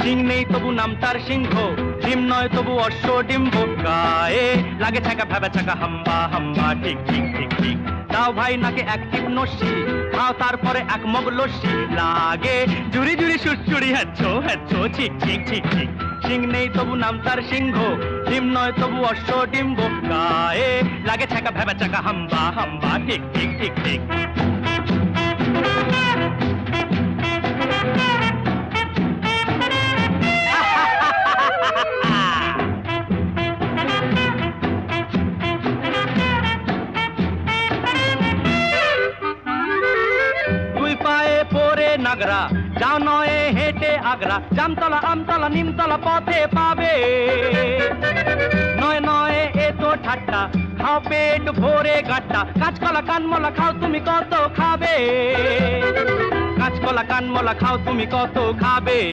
সিং নেই তবু নাম তার সিংহ, ডিম নয় তবু অশ্ব ডিম্ব, গায়ে লাগে ছাকা ভেবে ছাকা হাম্বা হাম্বা, ঠিক ঠিক ঠিক ঠিক। দাও ভাই নাকে এক টিপ নস্যি, খাও তারপরে এক মগ লস্যি, লাগে জুড়ি জুড়ি সুড়সুড়ি, হ্যাচ্ছো হ্যাচ্ছো, ঠিক ঠিক ঠিক ঠিক। সিং নেই তবু নাম তার সিংহ, ডিম নয় তবু অশ্ব ডিম্ব, গায়ে লাগে ছাকা ভেবে ছাকা হাম্বা হাম্বা, ঠিক ঠিক ঠিক ঠিক। দুই পায়ে পরে নাগরা, যাও নয়ে হেঁটে আগ্রা, জামতলা আমতলা নিমতলা পথে পাবে, নয় নয় এ তো ঠাট্টা, খাও পেট ভরে গাট্টা, কাঁচকলা কানমলা খাও তুমি কত খাবে, কাঁচকলা কানমলা খাও তুমি কত খাবে।